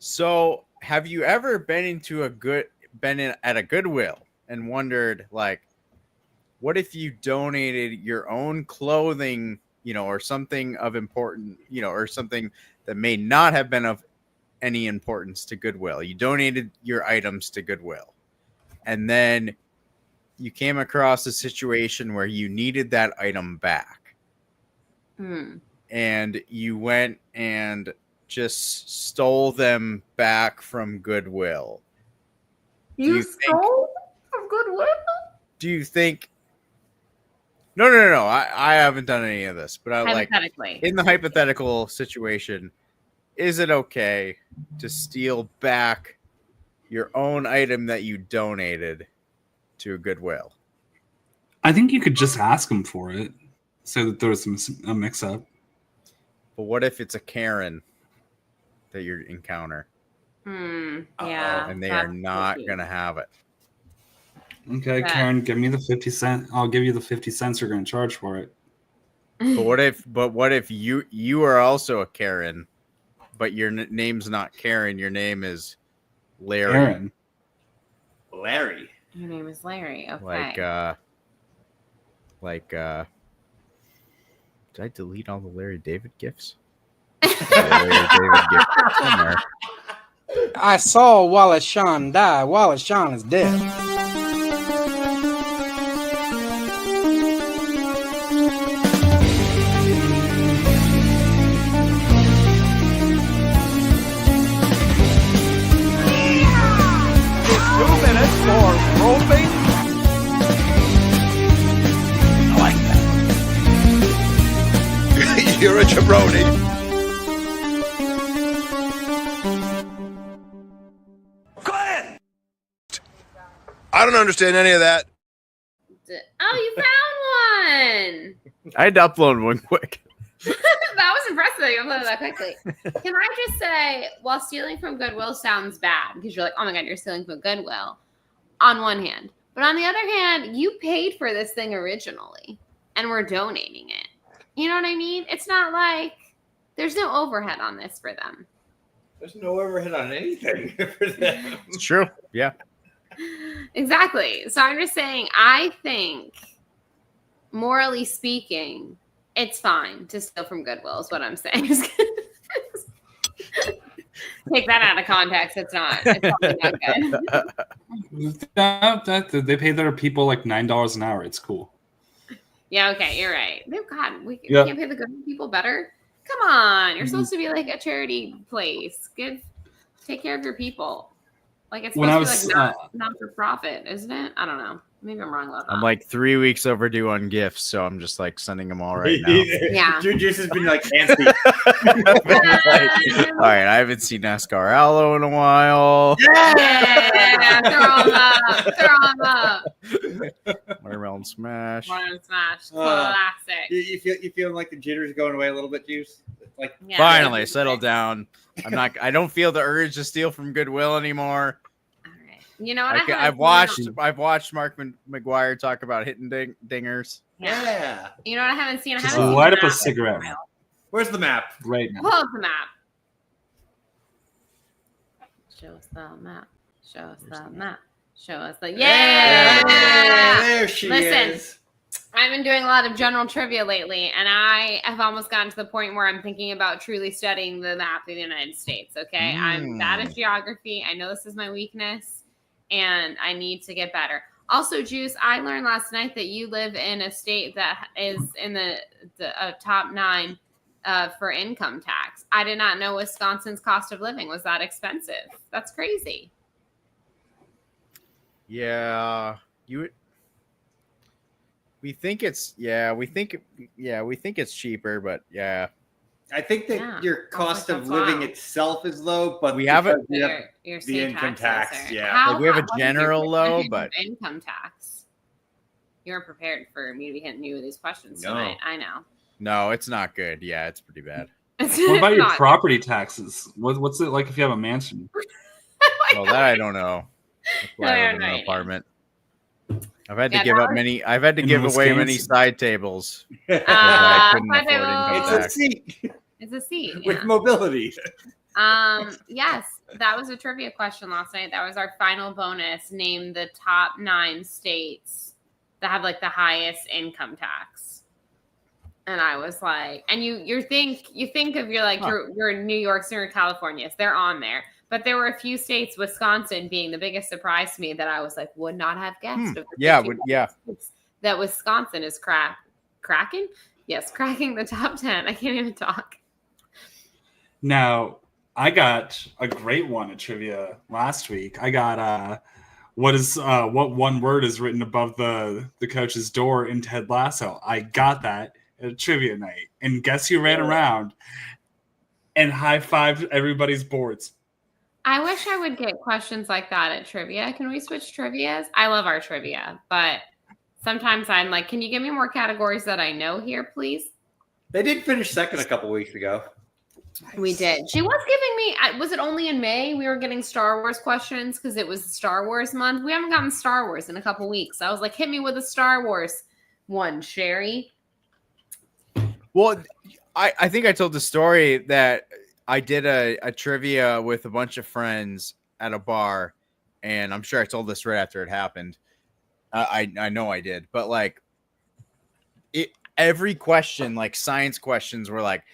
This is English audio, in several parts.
So, have you ever been at a Goodwill and wondered, like, what if you donated your own clothing, or something of important, or something that may not have been of any importance to Goodwill? You donated your items to Goodwill, and then you came across a situation where you needed that item back. And you went and just stole them back from Goodwill. You stole from Goodwill? Do you think... No. I haven't done any of this, but in the hypothetical situation, is it okay to steal back your own item that you donated to Goodwill? I think you could just ask them for it, so that there's a mix-up. But what if it's a Karen that you encounter? Yeah. And they are not going to have it. Okay, Karen, give me the 50 cents. I'll give you the 50 cents you're going to charge for it. But what if you are also a Karen, but your name's not Karen, your name is Larry? Karen. Larry. Your name is Larry. Okay. Did I delete all the Larry David gifts? Larry David gift somewhere. I saw Wallace Shawn die. Wallace Shawn is dead. It's 2 minutes for roping. I like that. You're a jabroni. I don't understand any of that. Oh, you found one! I had to upload one quick. That was impressive that you uploaded that quickly. Can I just say, while stealing from Goodwill sounds bad, because you're like, oh my God, you're stealing from Goodwill, on one hand. But on the other hand, you paid for this thing originally, and we're donating it. You know what I mean? It's not like there's no overhead on this for them. There's no overhead on anything for them. It's true. Yeah. Exactly. So I'm just saying, I think, morally speaking, it's fine to steal from Goodwill is what I'm saying. Take that out of context. It's probably not good. They pay their people like $9 an hour. It's cool. Yeah, okay, you're right. Oh, God, we can't pay the good people better. Come on. You're supposed to be like a charity place. Take care of your people. Like it's supposed to be like not for profit, isn't it? I don't know. Maybe I'm wrong about that. I'm like 3 weeks overdue on gifts, so I'm just like sending them all right now. Yeah. Juice has been like fancy. All right, I haven't seen NASCAR Aloe in a while. Yeah, throw them up. Watermelon Smash. Classic. You feel like the jitters going away a little bit, Juice? Like Finally, settle down. I don't feel the urge to steal from Goodwill anymore. You know what? I've watched Mark McGuire talk about hitting dingers. Yeah. You know what I haven't seen? Just light up a cigarette. Where's the map? Right now. Pull up the map. Show us the map. Show us the map. Show us the There she is. I've been doing a lot of general trivia lately, and I have almost gotten to the point where I'm thinking about truly studying the map of the United States. Okay, I'm bad at geography. I know this is my weakness. And I need to get better. Also, Juice, I learned last night that you live in a state that is in the top 9 for income tax. I did not know Wisconsin's cost of living was that expensive. That's crazy. Yeah, we think it's cheaper, but yeah. I think that your cost of living itself is low, but we have the income tax. Yeah, we have a general low, but income tax. You're prepared for me to be hitting you with these questions tonight. I know. No, it's not good. Yeah, it's pretty bad. What about your property taxes? What's it like if you have a mansion? Well, that I don't know. That's why I live in an apartment. I've had to give up many. I've had to give away many side tables. I couldn't afford income tax. It's a seat. It's a seat with mobility. Yes, that was a trivia question last night. That was our final bonus. Name the top 9 states that have like the highest income tax. And I was like, and you think of you're New York, you're California, so they're on there. But there were a few states, Wisconsin being the biggest surprise to me, that I was like, would not have guessed. That Wisconsin is cracking? Yes, cracking the top 10. I can't even talk. Now, I got a great one at trivia last week. I got what one word is written above the coach's door in Ted Lasso. I got that at a trivia night. And guess who ran around and high-fived everybody's boards? I wish I would get questions like that at trivia. Can we switch trivias? I love our trivia, but sometimes I'm like, can you give me more categories that I know here, please? They did finish second a couple weeks ago. We did. She was giving me, was it only in May we were getting Star Wars questions because it was Star Wars month? We haven't gotten Star Wars in a couple weeks. I was like, hit me with a Star Wars one, Sherry. Well, I think I told the story that I did a trivia with a bunch of friends at a bar, and I'm sure I told this right after it happened. I know I did, but like every question, like science questions, were like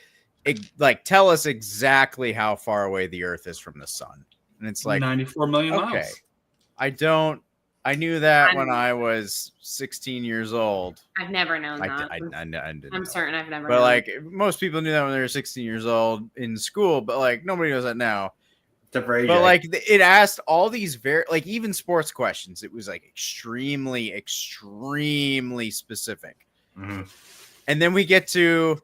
tell us exactly how far away the Earth is from the sun, and it's like 94 million miles. I knew that when I was 16 years old. I've never known that. I'm certain I've never. But like most people knew that when they were 16 years old in school, but like nobody knows that now. But like it asked all these even sports questions. It was like extremely specific. Mm-hmm. And then we get to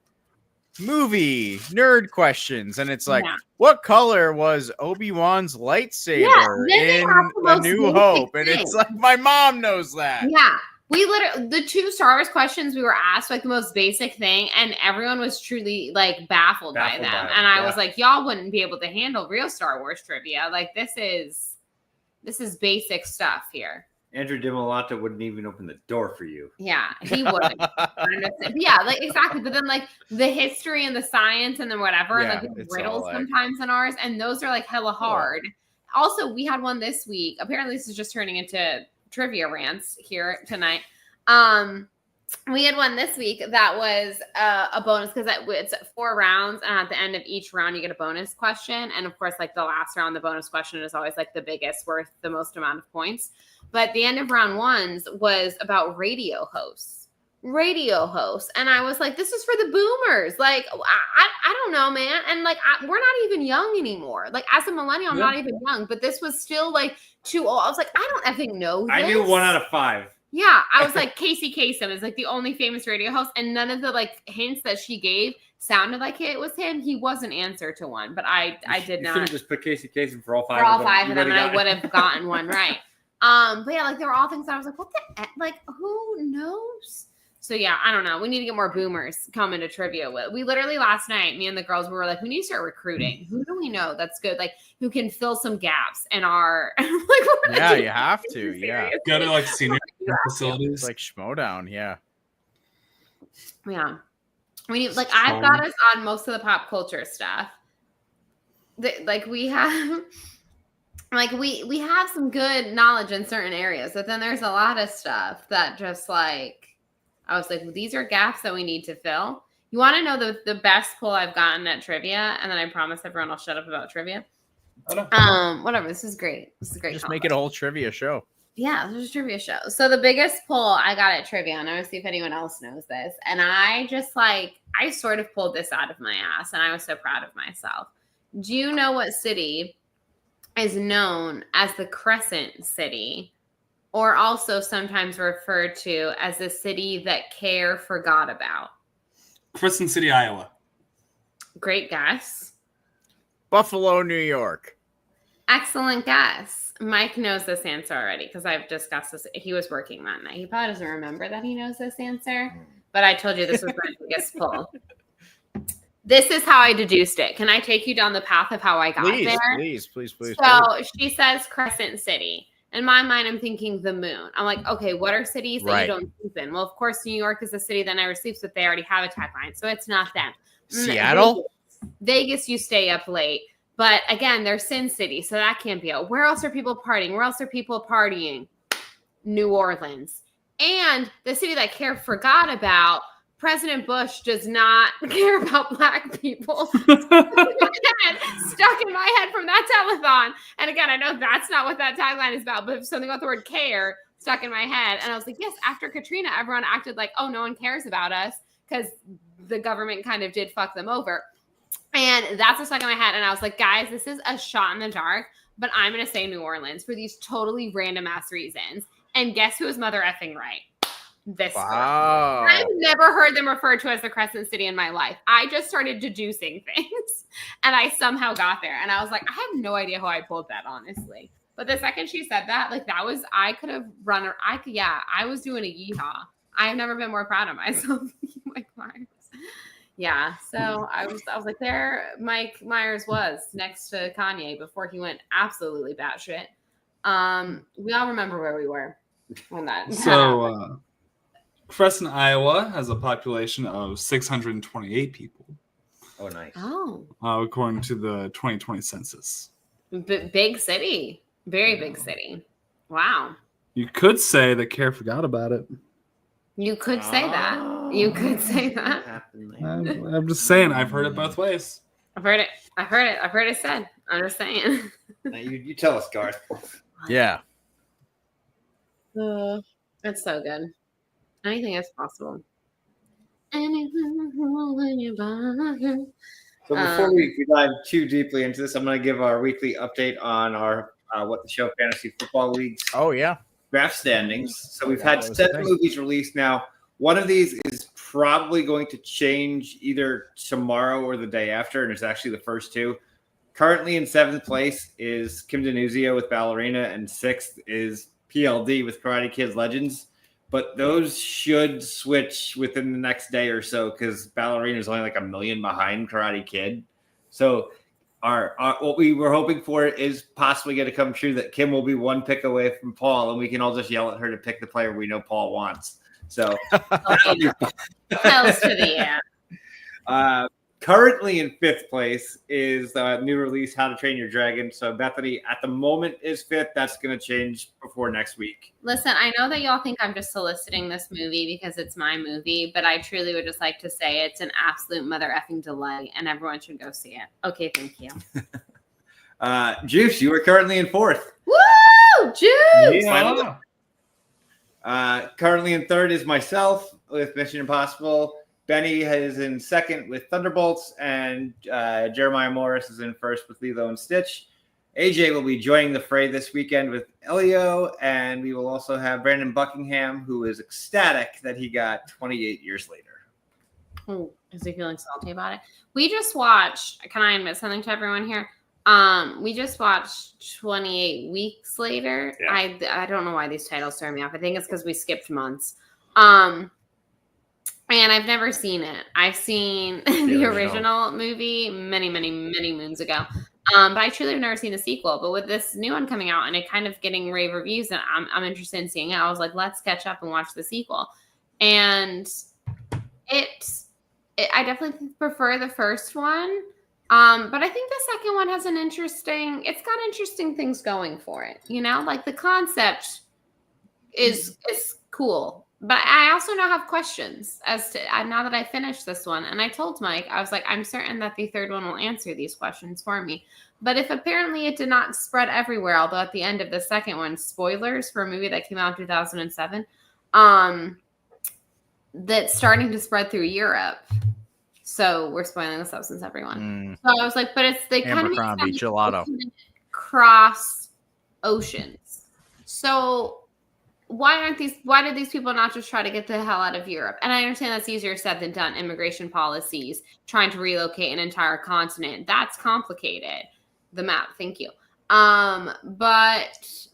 movie nerd questions, and it's like, what color was Obi-Wan's lightsaber in A New Hope? And it's like, my mom knows that. Yeah. We literally, the 2 Star Wars questions we were asked, like the most basic thing, and everyone was truly like baffled by them. And I was like, y'all wouldn't be able to handle real Star Wars trivia. Like this is basic stuff here. Andrew DiMolanta wouldn't even open the door for you. Yeah, he wouldn't. Yeah, like exactly. But then like the history and the science and then whatever, and like the riddles sometimes in ours, and those are like hella hard. Yeah. Also, we had one this week. Apparently, this is just turning into trivia rants here tonight. We had one this week that was a bonus because it's 4 rounds, and at the end of each round you get a bonus question, and of course like the last round the bonus question is always like the biggest, worth the most amount of points. But the end of round 1 was about radio hosts, and I was like, this is for the boomers. Like I don't know, man. And like we're not even young anymore. Like as a millennial, I'm not even young, but this was still like too old. I was like, I don't effing know this. I knew 1 out of 5. Yeah, I was like, Casey Kasem is like the only famous radio host, and none of the like hints that she gave sounded like it was him. He was an answer to one, but I did not. You should have just put Casey Kasem for all 5. For all 5 of them, and I would have gotten one right. But yeah, like there were all things that I was like, what the like? Who knows? So yeah, I don't know. We need to get more boomers coming to trivia with. We literally last night, me and the girls, we were like, we need to start recruiting. Who do we know that's good? Like who can fill some gaps in our like you have to. Yeah. Go to like senior facilities. It's like Schmodown, yeah. Yeah. We need I've got us on most of the pop culture stuff. Like we have we have some good knowledge in certain areas, but then there's a lot of stuff that just like I was like, well, these are gaps that we need to fill. You want to know the best pull I've gotten at trivia, and then I promise everyone I'll shut up about trivia. Whatever. This is great. This is a great. Just make it a whole trivia show. Yeah, this is a trivia show. So the biggest pull I got at trivia, and I want to see if anyone else knows this, and I just I sort of pulled this out of my ass, and I was so proud of myself. Do you know what city is known as the Crescent City, or also sometimes referred to as the city that Care forgot about? Crescent City, Iowa. Great guess. Buffalo, New York. Excellent guess. Mike knows this answer already because I've discussed this. He was working that night. He probably doesn't remember that he knows this answer, but I told you this was my biggest pull. This is how I deduced it. Can I take you down the path of how I got there? Please. So she says Crescent City. In my mind, I'm thinking the moon. I'm like, okay, what are cities that you don't sleep in? Well, of course, New York is a city that never sleeps, but they already have a tagline, so it's not them. Seattle? Vegas, you stay up late. But again, they're Sin City, so that can't be it. Where else are people partying? Where else are people partying? New Orleans. And the city that Care forgot about, President Bush does not care about black people. Stuck in my head from that telethon. And again, I know that's not what that tagline is about, but something about the word care stuck in my head. And I was like, yes, after Katrina, everyone acted like, oh, no one cares about us because the government kind of did fuck them over. And that's what stuck in my head. And I was like, guys, this is a shot in the dark, but I'm going to say New Orleans for these totally random ass reasons. And guess who is mother effing right? This Wow. I've never heard them referred to as the Crescent City in my life. I just started deducing things and I somehow got there. And I was like, I have no idea how I pulled that, honestly. But the second she said that, like that was, I could have run, I was doing a yeehaw. I have never been more proud of myself. Mike Myers. Yeah. So I was like, there Mike Myers was next to Kanye before he went absolutely batshit. We all remember where we were when that. So, Crescent, Iowa has a population of 628 people. Oh, nice. Oh. According to the 2020 census. Big city. Very big city. Wow. You could say that Care forgot about it. You could say that. You could say that. I'm just saying, I've heard it both ways. I've heard it said. I'm just saying. Now you tell us, Garth. Yeah. It's so good. Anything is possible. Anything when you're by. So before we dive too deeply into this, I'm going to give our weekly update on our What the Show Fantasy Football League's draft standings. So we've had 7 movies released now. One of these is probably going to change either tomorrow or the day after, and it's actually the first 2. Currently in 7th place is Kim Denuzio with Ballerina, and 6th is PLD with Karate Kid Legends. But those should switch within the next day or so because Ballerina is only like 1 million behind Karate Kid. So our what we were hoping for is possibly going to come true, that Kim will be 1 pick away from Paul, and we can all just yell at her to pick the player we know Paul wants. So Hells to the yeah. Currently in 5th place is the new release, How to Train Your Dragon. So Bethany at the moment is 5th. That's going to change before next week. Listen, I know that y'all think I'm just soliciting this movie because it's my movie, but I truly would just like to say it's an absolute mother effing delight, and everyone should go see it. Okay, thank you. Juice, you are currently in 4th. Woo! Juice! Yeah. Currently in 3rd is myself with Mission Impossible. Benny is in 2nd with Thunderbolts, and Jeremiah Morris is in 1st with Lilo and Stitch. AJ will be joining the fray this weekend with Elio, and we will also have Brandon Buckingham, who is ecstatic that he got 28 years later. Oh, is he feeling salty about it? We just watched, can I admit something to everyone here? We just watched 28 Weeks Later. Yeah. I don't know why these titles throw me off. I think it's because we skipped months. And I've never seen it. I've seen the original movie many, many, many moons ago. But I truly have never seen the sequel. But with this new one coming out and it kind of getting rave reviews, and I'm interested in seeing it, I was like, let's catch up and watch the sequel. And I definitely prefer the first one. But I think the second one has it's got interesting things going for it. You know, like the concept is cool. But I also now have questions as to, now that I finished this one, and I told Mike, I was like, I'm certain that the third one will answer these questions for me. But if apparently it did not spread everywhere, although at the end of the second one, spoilers for a movie that came out in 2007, that's starting to spread through Europe. So we're spoiling the substance, everyone. So I was like, but they kind of cross oceans. So why did these people not just try to get the hell out of Europe? And I understand that's easier said than done. Immigration policies, trying to relocate an entire continent. That's complicated. The map. Thank you. But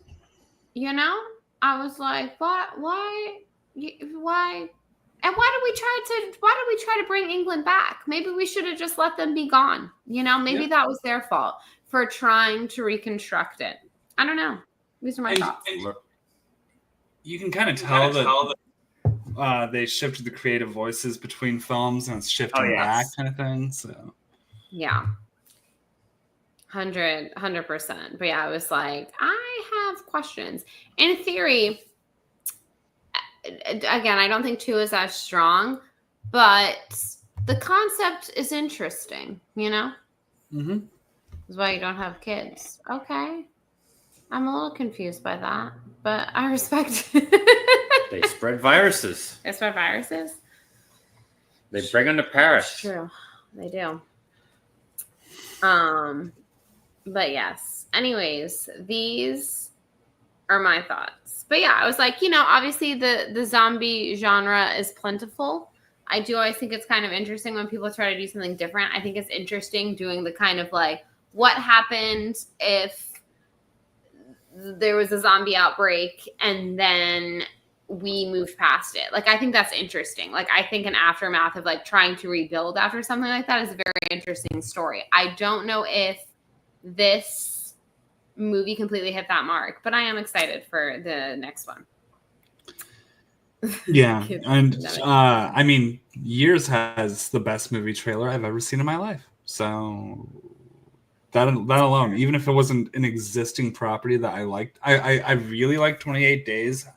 you know, I was like, why? And why did we try to bring England back? Maybe we should have just let them be gone. You know, maybe that was their fault for trying to reconstruct it. I don't know. These are my thoughts. You can kind of tell that they shifted the creative voices between films and it's shifting back kind of thing. So yeah. 100%. But yeah, I was like, I have questions. In theory, again, I don't think 2 is as strong, but the concept is interesting, you know? Mm-hmm. That's why you don't have kids. Okay. I'm a little confused by that, but I respect it. They spread viruses. They spread viruses? They bring them to Paris. It's true. They do. But yes. Anyways, these are my thoughts. But yeah, I was like, obviously the zombie genre is plentiful. I do always think it's kind of interesting when people try to do something different. I think it's interesting doing the kind of like, what happened if there was a zombie outbreak and then we moved past it. Like, I think that's interesting. Like, I think an aftermath of like trying to rebuild after something like that is a very interesting story. I don't know if this movie completely hit that mark, but I am excited for the next one. Yeah. And I mean, Years has the best movie trailer I've ever seen in my life. So that alone, even if it wasn't an existing property that I liked, I really like 28 Days.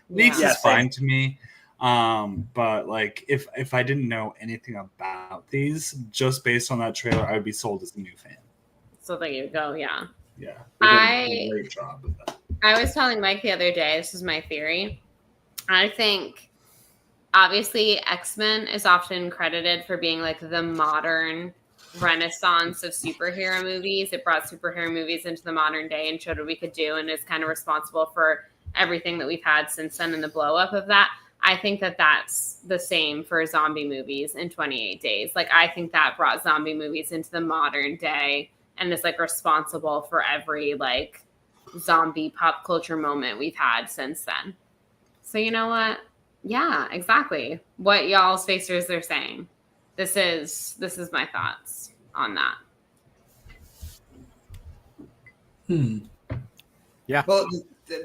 Weeks is fine to me. But like if I didn't know anything about these, just based on that trailer, I would be sold as a new fan. So there you go. Yeah. Yeah. They did a great job with that. I was telling Mike the other day, this is my theory. I think obviously X-Men is often credited for being like the modern renaissance of superhero movies. It brought superhero movies into the modern day and showed what we could do, and is kind of responsible for everything that we've had since then and the blow up of that. I think that that's the same for zombie movies in 28 Days. Like, I think that brought zombie movies into the modern day and is like responsible for every like zombie pop culture moment we've had since then. So you know what? Yeah, exactly. What y'all's facers are saying. This is my thoughts on that. Yeah. Well,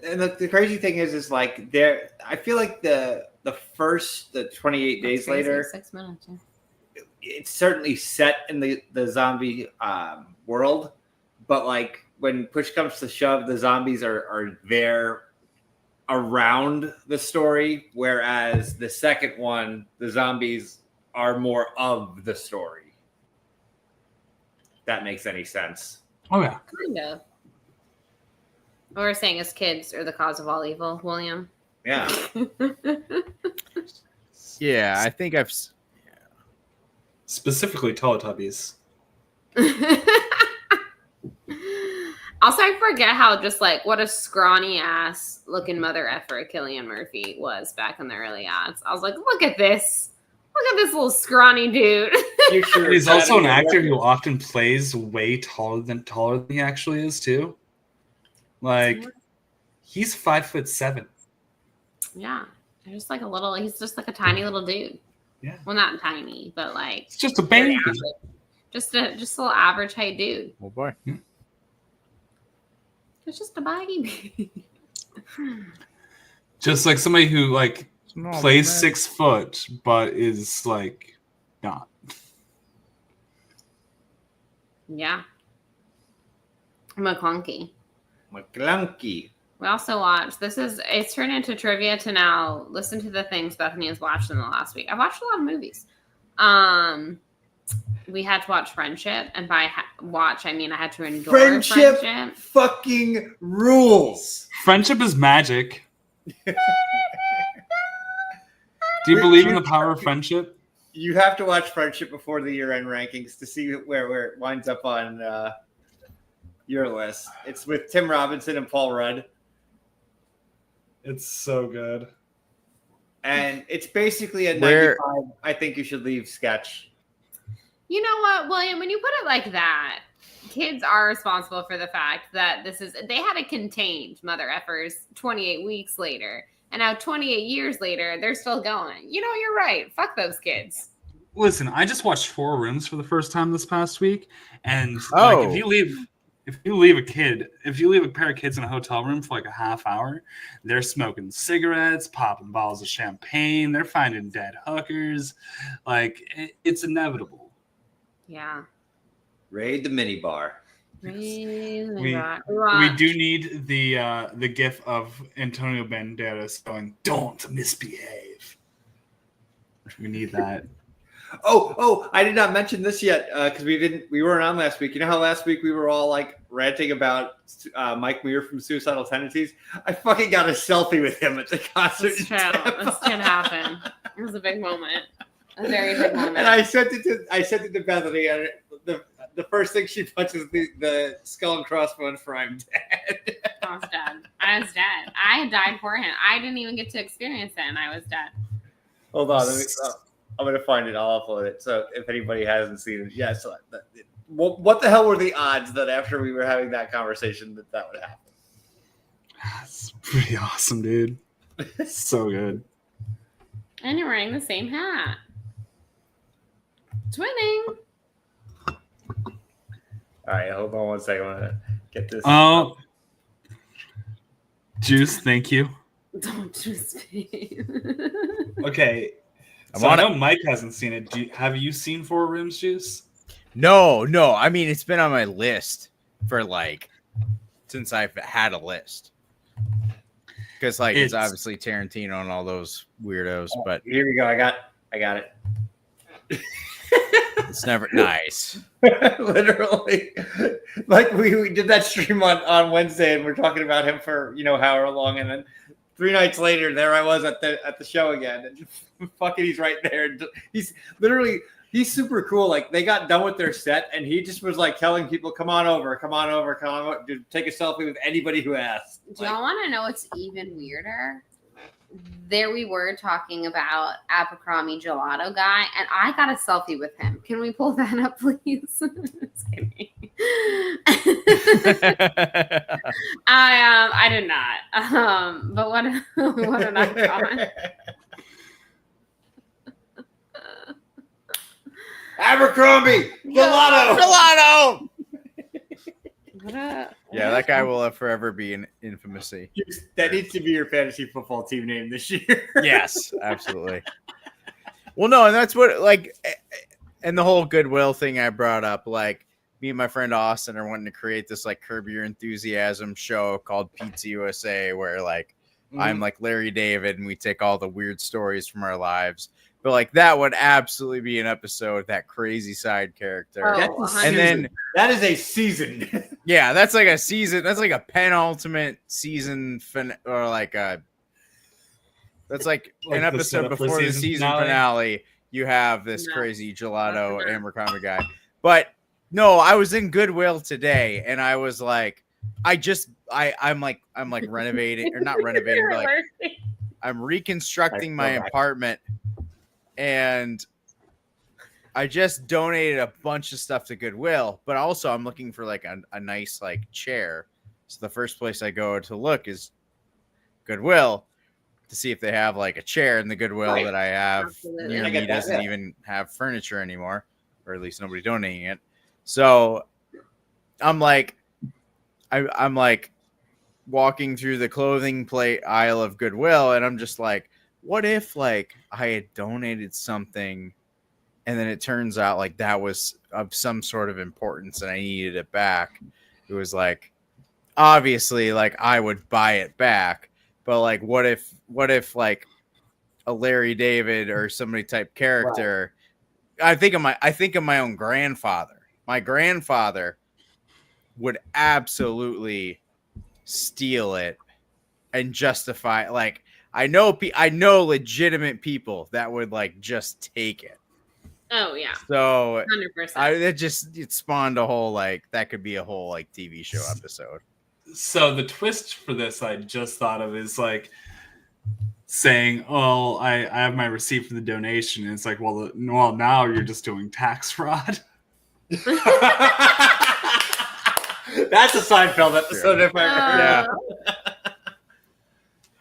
and the crazy thing is like I feel like the 28 days later, 6 minutes. Yeah. It's certainly set in the zombie world, but like when push comes to shove, the zombies are there around the story, whereas the second one, the zombies are more of the story. If that makes any sense. Oh yeah. Kind of. What we're saying is kids are the cause of all evil, William. Yeah. Yeah, I think I've... Specifically Teletubbies. Also, I forget how just like what a scrawny ass looking mother effer Cillian Murphy was back in the early odds. I was like, look at this. Look at this little scrawny dude. He's also an actor who often plays way taller than he actually is too. Like, he's 5'7". Yeah. He's just like a tiny little dude. Yeah. Well, not tiny, but like it's just a baby. Just a little average height dude. Oh boy. Yeah. It's just a baby. Just like somebody who like plays 6 foot but is like not. Yeah. McClunky. We also watched, it's turned into trivia to now listen to the things Bethany has watched in the last week. I've watched a lot of movies. We had to watch Friendship, and by watch, I mean I had to endure Friendship. Fucking rules. Friendship is magic. Do you believe in the power of friendship? You have to watch Friendship before the year-end rankings to see where it winds up on your list. It's with Tim Robinson and Paul Rudd. It's so good. And it's basically a 95, I think you should leave sketch. You know what, William, when you put it like that, kids are responsible for the fact that they had it contained, mother effers, 28 weeks later. And now 28 years later, they're still going. You know, you're right. Fuck those kids. Listen, I just watched 4 Rooms for the first time this past week. And like, if you leave a pair of kids in a hotel room for like a half hour, they're smoking cigarettes, popping bottles of champagne, they're finding dead hookers. Like, it's inevitable. Yeah. Raid the minibar. Really we do need the gif of Antonio Banderas going, "Don't misbehave." We need that. Oh, I did not mention this yet because we weren't on last week. You know how last week we were all like ranting about Mike Muir from Suicidal Tendencies? I fucking got a selfie with him at the concert. This did happen. It was a big moment. A very big moment. And I sent it to Bethany, and the first thing she puts is the skull and crossbones for "I'm dead." I was dead. I had died for him. I didn't even get to experience it, and I was dead. Hold on, I'm gonna find it. I'll upload it. So if anybody hasn't seen it, yeah. So what the hell were the odds that after we were having that conversation that would happen? That's pretty awesome, dude. So good. And you're wearing the same hat. Twinning. All right, hold on one second. I'm gonna get this. Oh, Juice, thank you. Don't juice me. Okay. So I know Mike hasn't seen it. Have you seen Four Rooms, Juice? No. I mean, it's been on my list for since I've had a list. Because it's obviously Tarantino and all those weirdos. But here we go. I got it. It's never nice. Literally, like we did that stream on Wednesday, and we're talking about him for however long, and then 3 nights later, there I was at the show again, and fucking he's right there. He's super cool. Like they got done with their set, and he just was like telling people, "Come on over, dude, take a selfie with anybody who asks." Do y'all want to know what's even weirder? There we were talking about Abercrombie Gelato guy, and I got a selfie with him. Can we pull that up, please? Just kidding. I did not. But what an icon. Abercrombie Gelato. Yeah, that guy will forever be in infamy. That needs to be your fantasy football team name this year. Yes, absolutely. Well, no, and that's what and the whole Goodwill thing I brought up. Like me and my friend Austin are wanting to create this Curb Your Enthusiasm show called Pizza USA, where I'm like Larry David, and we take all the weird stories from our lives. But that would absolutely be an episode, that crazy side character. And then that is a season. Yeah, that's like a season. That's like a penultimate season or that's like an episode before the season finale. You have this crazy Gelato Abercrombie guy. But no, I was in Goodwill today, and I was like, I'm renovating, or not renovating, but I'm reconstructing my apartment. And I just donated a bunch of stuff to Goodwill, but also I'm looking for a nice chair. So the first place I go to look is Goodwill to see if they have a chair in the Goodwill that I have near me doesn't even have furniture anymore, or at least nobody donating it. So I'm I'm walking through the clothing plate aisle of Goodwill, and I'm just like, what if I had donated something and then it turns out that was of some sort of importance and I needed it back? It was obviously I would buy it back, but what if a Larry David or somebody type character? Right. I think of my own grandfather. My grandfather would absolutely steal it and justify I know legitimate people that would just take it. Oh yeah. So 100%. It spawned a whole that could be a whole TV show episode. So the twist for this I just thought of is saying, "Oh, I have my receipt for the donation." And it's well, now you're just doing tax fraud. That's a Seinfeld episode if I ever heard. Yeah.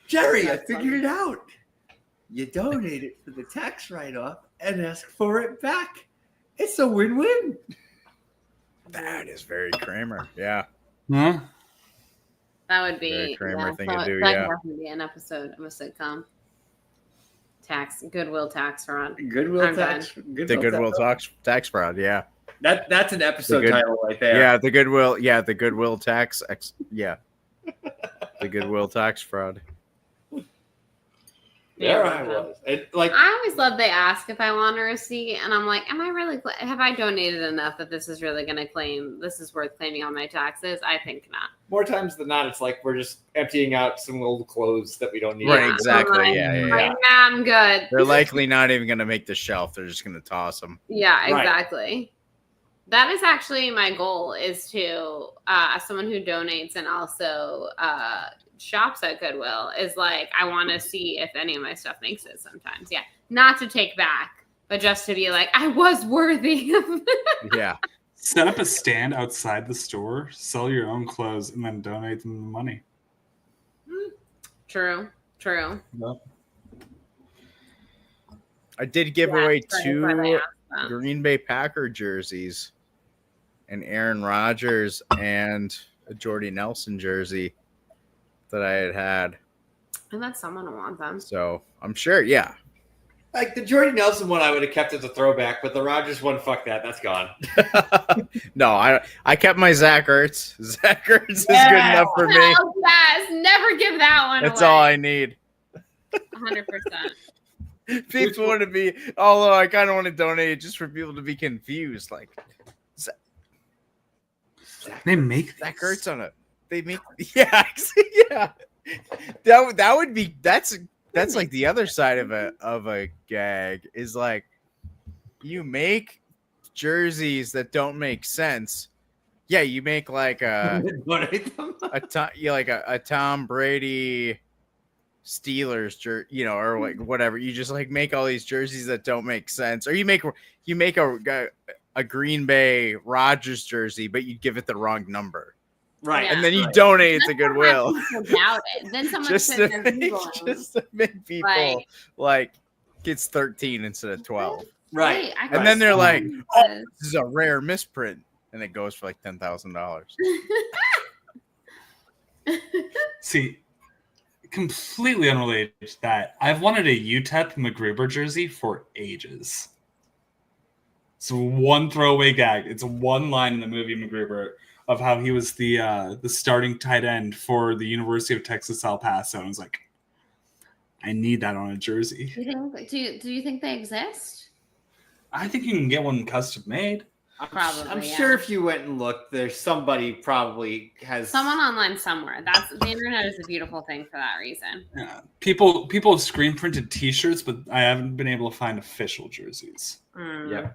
Jerry, I figured it out. You donate it for the tax write-off and ask for it back. It's a win-win. That is very Kramer. Yeah. Huh? That would be very Kramer thing to do. That would be an episode of a sitcom. Goodwill tax fraud. Goodwill tax fraud. Yeah. That's an episode title right there. Yeah, the Goodwill. Yeah, the Goodwill tax. Yeah, the Goodwill tax fraud. There I was. I always love they ask if I want a receipt, and I'm like, am I really? Have I donated enough that this is really going to claim? This is worth claiming on my taxes? I think not. More times than not, it's like we're just emptying out some old clothes that we don't need. Right, exactly. Like, Yeah. I'm good. They're likely not even going to make the shelf. They're just going to toss them. Yeah, exactly. Right. That is actually my goal, is to as someone who donates and also shops at Goodwill, is like, I want to see if any of my stuff makes it sometimes. Yeah. Not to take back, but just to be like, I was worthy. Yeah. Set up a stand outside the store, sell your own clothes, and then donate them the money. True. Yep. I did give away 2 Green Bay Packer jerseys, an Aaron Rodgers and a Jordy Nelson jersey that I had. I bet someone will want them. So I'm sure, yeah. Like the Jordy Nelson one, I would have kept as a throwback, but the Rodgers one, fuck that, that's gone. No, I kept my Zach Ertz. Zach Ertz is good enough for me. Yes, never give that one That's away. all I need. 100%. People want to be, although I kind of want to donate it just for people to be confused. Like, they make Zach Ertz on it. They make, yeah. That would be, that's like the other side of a gag, is like, you make jerseys that don't make sense. Yeah, you make like a Tom Brady Steelers jersey, or like whatever. You just like make all these jerseys that don't make sense, or you make a Green Bay Rodgers jersey, but you give it the wrong number. Right. Yeah. And then you donate it to Goodwill. Doubt it. Then someone just to make people like it's 13 instead of 12. Right. And then they're like, oh, this is a rare misprint. And it goes for like $10,000. See, completely unrelated to that, I've wanted a UTEP McGruber jersey for ages. It's one throwaway gag. It's one line in the movie McGruber of how he was the starting tight end for the University of Texas El Paso. And I was like, I need that on a jersey. Do you think they exist? I think you can get one custom made. Probably. I'm sure if you went and looked, there's somebody probably has someone online somewhere. That's the internet is a beautiful thing for that reason. Yeah. People have screen printed T-shirts, but I haven't been able to find official jerseys. Yeah.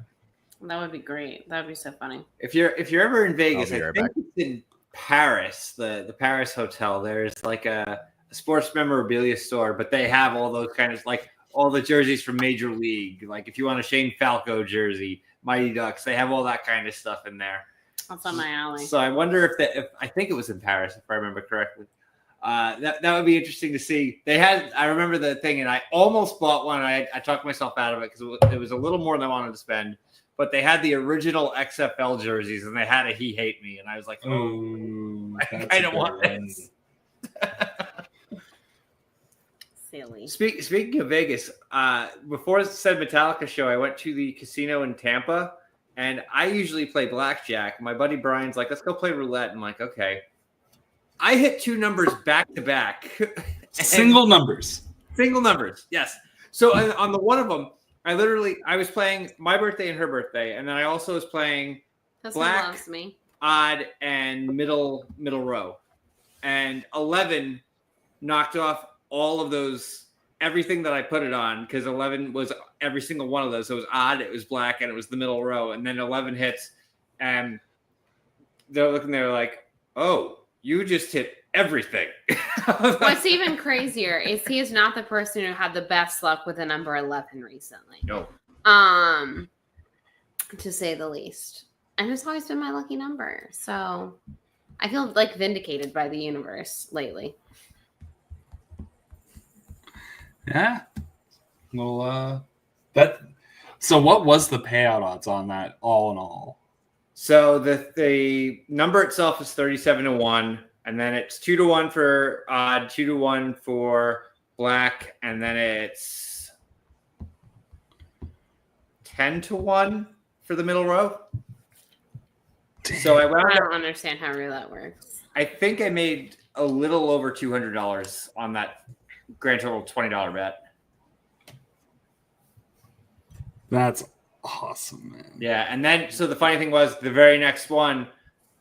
That would be great. That would be so funny. If you're ever in Vegas, I think it's in Paris, the Paris hotel. There's like a sports memorabilia store, but they have all those kind of like all the jerseys from Major League. Like if you want a Shane Falco jersey, Mighty Ducks, they have all that kind of stuff in there. That's on my alley. So I wonder if I think it was in Paris, if I remember correctly. That would be interesting to see. I remember the thing, and I almost bought one. I talked myself out of it because it was a little more than I wanted to spend. But they had the original XFL jerseys, and they had a "He Hate Me," and I was like, "Oh, I kind of want this." Silly. Speaking of Vegas, before said Metallica show, I went to the casino in Tampa, and I usually play blackjack. My buddy Brian's like, "Let's go play roulette." I'm like, "Okay." I hit 2 numbers back to back. Single numbers, yes. So on the one of them, I was playing my birthday and her birthday, and then I also was playing black, loves me. odd, and middle row. And 11 knocked off all of those, everything that I put it on, because 11 was every single one of those. So it was odd, it was black, and it was the middle row. And then 11 hits, and they're looking there like, "Oh, you just hit everything." What's even crazier is he is not the person who had the best luck with the number 11 recently. No. To say the least. And it's always been my lucky number. So I feel like vindicated by the universe lately. Yeah. Well, so what was the payout odds on that all in all? So the number itself is 37-1, and then it's 2-1 for odd, 2-1 for black, and then it's 10-1 for the middle row. So I don't understand how roulette works. I think I made a little over $200 on that grand total $20 bet. That's awesome, man. Yeah, and then so the funny thing was the very next one,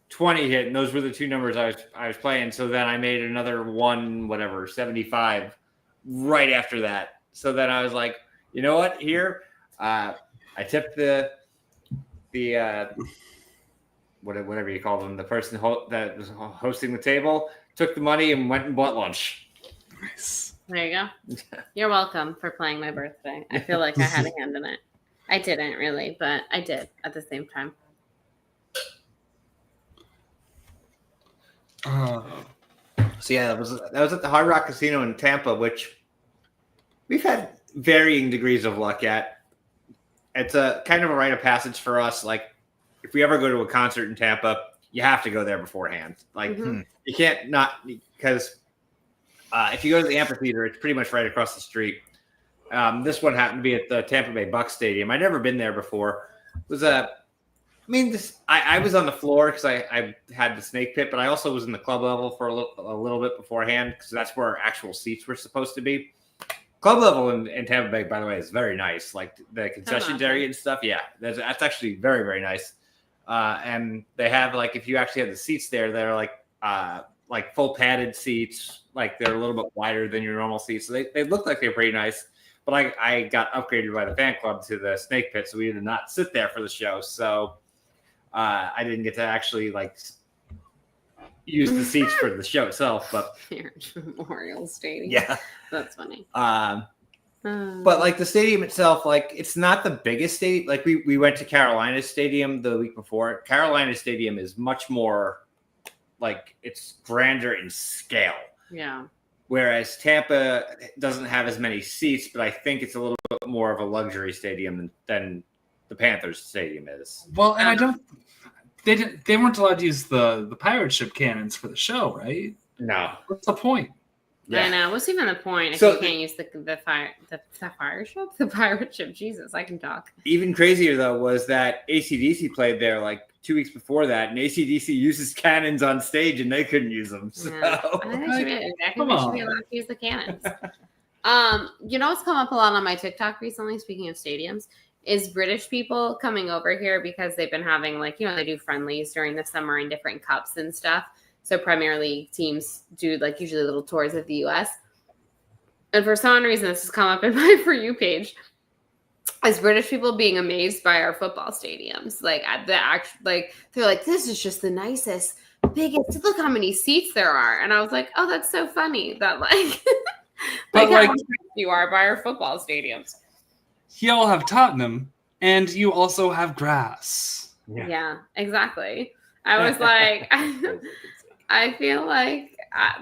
20 hit, and those were the two numbers I was playing. So then I made another 75 right after that. So then I was like, you know what? Here, I tipped the whatever you call them, the person that was hosting the table, took the money and went and bought lunch. Nice. There you go. You're welcome for playing my birthday. I feel like I had a hand in it. I didn't really, but I did at the same time. So yeah, that was at the Hard Rock Casino in Tampa, which we've had varying degrees of luck at. It's a kind of a rite of passage for us. Like, if we ever go to a concert in Tampa, you have to go there beforehand. Like, you can't not, because if you go to the amphitheater, it's pretty much right across the street. This one happened to be at the Tampa Bay Bucks Stadium. I'd never been there before. It was I was on the floor because I had the snake pit, but I also was in the club level for a little bit beforehand because that's where actual seats were supposed to be. Club level in Tampa Bay, by the way, is very nice. Like the concessions area and stuff. Yeah, that's actually very, very nice. And they have, like, if you actually have the seats there, they're like full padded seats. Like, they're a little bit wider than your normal seats. So they look like they're pretty nice. But I got upgraded by the fan club to the snake pit, so we did not sit there for the show. So I didn't get to actually use the seats for the show itself. But Memorial Stadium. Yeah, that's funny. But like the stadium itself, like, it's not the biggest stadium. Like we went to Carolina's stadium the week before. Carolina's stadium is much more like, it's grander in scale. Yeah. Whereas Tampa doesn't have as many seats, but I think it's a little bit more of a luxury stadium than the Panthers stadium is. Well, and they weren't allowed to use the pirate ship cannons for the show, right? No. What's the point? Yeah. I know. What's even the point if you can't use the fire ship? The pirate ship? Jesus, I can talk. Even crazier, though, was that AC/DC played there like 2 weeks before that, and AC/DC uses cannons on stage, and they couldn't use them. So. Yeah. I think they should be allowed to use the cannons. You know what's come up a lot on my TikTok recently, speaking of stadiums, is British people coming over here because they've been having, like, you know, they do friendlies during the summer in different cups and stuff. So primarily teams do, like, usually little tours of the U.S. And for some reason, this has come up in my For You page, is British people being amazed by our football stadiums. Like, at the they're like, this is just the nicest, biggest, look how many seats there are. And I was like, oh, that's so funny that, like, how impressed you are by our football stadiums. Y'all have Tottenham, and you also have grass. Yeah, exactly. I was like, I feel like, I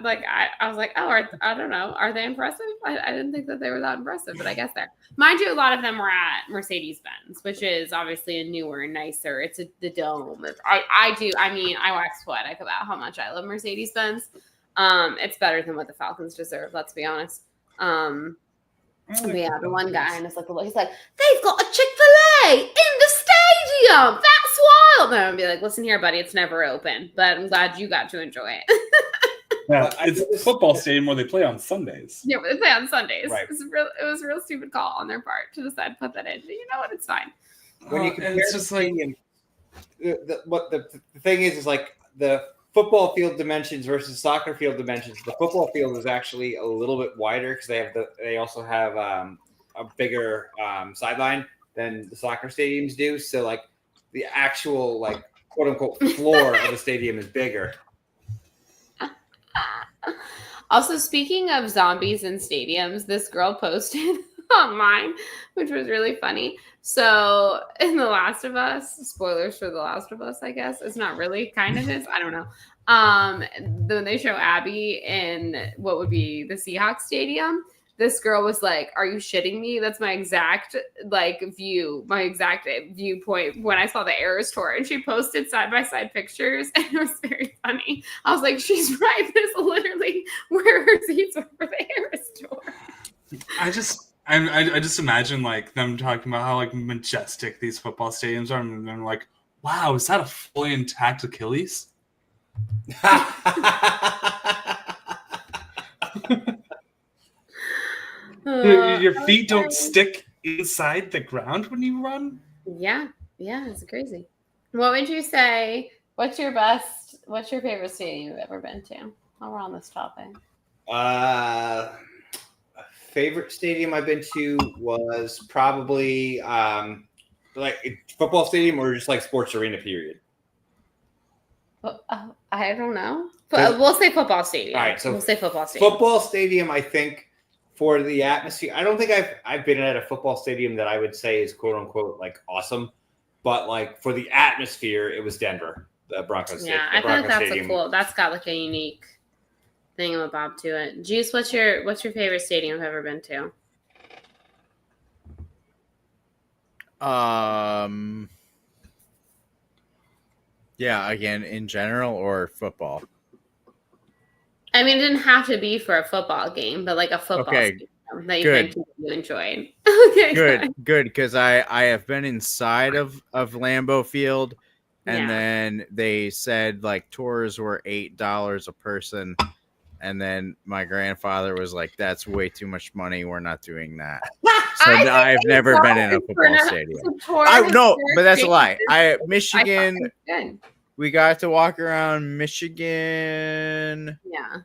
was like, oh, I don't know. Are they impressive? I didn't think that they were that impressive, but I guess they're. Mind you, a lot of them were at Mercedes-Benz, which is obviously a newer, nicer. It's the dome. I wax poetic about how much I love Mercedes-Benz. It's better than what the Falcons deserve, let's be honest. But yeah, the one guy, and it's like, he's like, they've got a Chick-fil-A in the stadium. That's wild. And I'm be like, listen here, buddy, it's never open, but I'm glad you got to enjoy it. Yeah, it's a football stadium where they play on Sundays. Yeah, but they play on Sundays. Right. It was a real stupid call on their part to decide to put that in. But you know what? It's fine. When you compare, it's just like the thing is like the football field dimensions versus soccer field dimensions. The football field is actually a little bit wider because they also have a bigger sideline than the soccer stadiums do. So like the actual, like, quote unquote floor of the stadium is bigger. Also, speaking of zombies in stadiums, this girl posted online, which was really funny. So in The Last of Us, spoilers for The Last of Us, I guess. It's not really, kind of is. I don't know. When they show Abby in what would be the Seahawks stadium, this girl was like, are you shitting me? That's my exact viewpoint when I saw the Eras tour. And she posted side-by-side pictures, and it was very funny. I was like, she's right. This is literally where her seats were for the Eras tour. I just imagine, like, them talking about how, like, majestic these football stadiums are, and they're like, Wow, is that a fully intact Achilles? Your feet don't stick inside the ground when you run? Yeah, it's crazy. What would you say? What's your favorite stadium you've ever been to? While we're on this topic. Favorite stadium I've been to was probably like football stadium or just like sports arena, period. I don't know. We'll say football stadium. All right, so we'll say football stadium. Football stadium, I think, for the atmosphere. I don't think I've been at a football stadium that I would say is quote unquote like awesome, but like for the atmosphere, it was Denver, the Broncos. Yeah, I feel like that's got like a unique thingamabob to it. Juice, what's your favorite stadium you've ever been to? Yeah, again, in general or football? I mean, it didn't have to be for a football game, but like a football stadium that you enjoyed. Okay, good, because I have been inside of Lambeau Field, and then they said like tours were $8 a person, and then my grandfather was like, "That's way too much money. We're not doing that." So I've never been in a football stadium. No, but that's a lie. Michigan. We got to walk around Michigan. Yeah.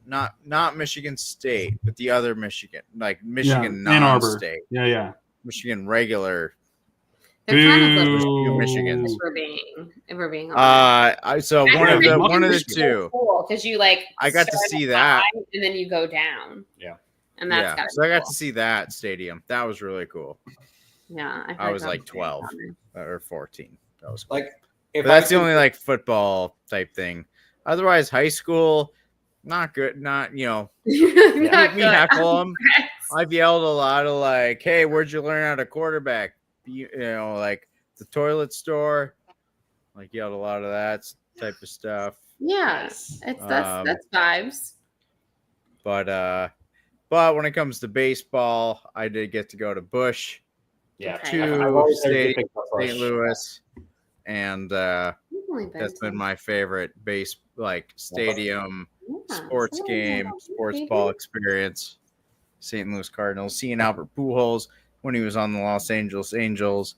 Not Michigan State, but the other Michigan, like Michigan non-state. Yeah. Michigan regular. They're kind of like Michigan. If we're being honest. So one of the two. Because you like. I got to see that, and then you go down. Yeah. And that's so I got to see that stadium. That was really cool. Yeah, I was like 12 or 14. That was cool. Like, that's the only like football type thing. Otherwise, high school, not good. Not not me heckle them. I've yelled a lot of like, "Hey, where'd you learn how to quarterback?" Like the toilet store. Like yelled a lot of that type of stuff. Yeah, that's vibes. But when it comes to baseball, I did get to go to Busch. Yeah, to St. Louis, and that's been my favorite stadium sports game, sports ball experience. St. Louis Cardinals, seeing Albert Pujols when he was on the Los Angeles Angels,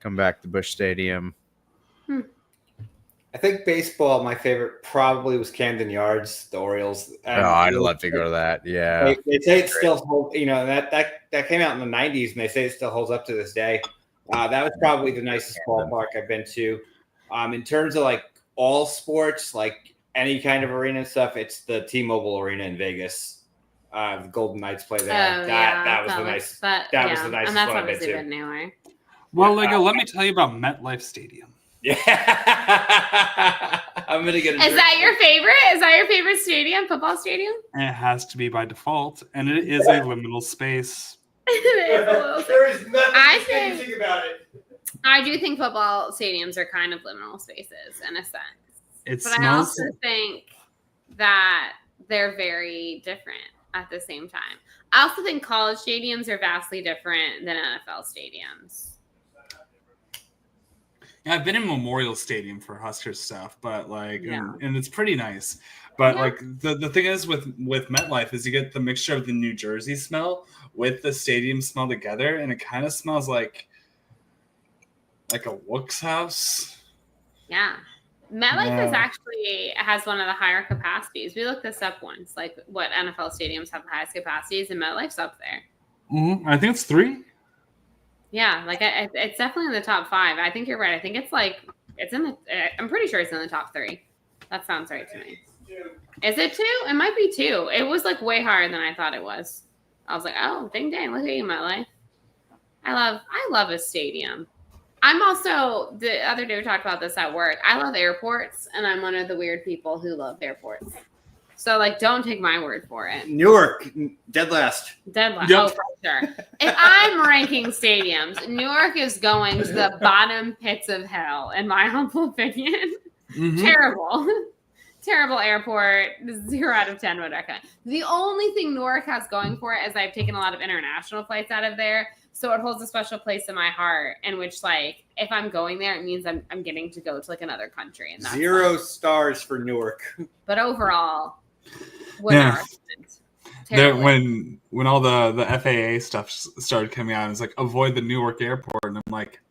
come back to Busch Stadium. I think baseball, my favorite probably was Camden Yards, the Orioles. I'd love to go to that. Yeah, they say it still holds. That came out in the '90s, and they say it still holds up to this day. That was probably the nicest ballpark I've been to. In terms of like all sports, like any kind of arena stuff, it's the T-Mobile Arena in Vegas. The Golden Knights play there. That was the nicest one I've been to. Anyway. Well, Lego, let me tell you about MetLife Stadium. Yeah, I'm gonna get. Is that your favorite? Is that your favorite stadium? Football stadium? It has to be by default, and it is a liminal space. There is nothing anything about it. I do think football stadiums are kind of liminal spaces in a sense, but I also think that they're very different at the same time. I also think college stadiums are vastly different than NFL stadiums. I've been in Memorial Stadium for Huskers stuff, but and it's pretty nice. But like the thing is with MetLife is you get the mixture of the New Jersey smell with the stadium smell together, and it kind of smells like a Wook's house. Yeah. MetLife has one of the higher capacities. We looked this up once, like what NFL stadiums have the highest capacities, and MetLife's up there. Mm-hmm. I think it's 3. Yeah, like it's definitely in the top 5. I think you're right. I think I'm pretty sure it's in the top 3. That sounds right to me. Is it 2? It might be 2. It was like way higher than I thought it was. I was like, oh, dang, look at you, MetLife. I love a stadium. I'm also, the other day we talked about this at work. I love airports, and I'm one of the weird people who love airports. So, like, don't take my word for it. Newark, dead last. Yep. Oh, for sure. If I'm ranking stadiums, Newark is going to the bottom pits of hell, in my humble opinion. Mm-hmm. Terrible airport. 0 out of 10 would recommend. The only thing Newark has going for it is I've taken a lot of international flights out of there. So it holds a special place in my heart, and which, like, if I'm going there, it means I'm getting to go to, like, another country. And that's 0 stars for Newark. But overall, Yeah. When all the FAA stuff started coming out, it's like, avoid the Newark airport. And I'm like,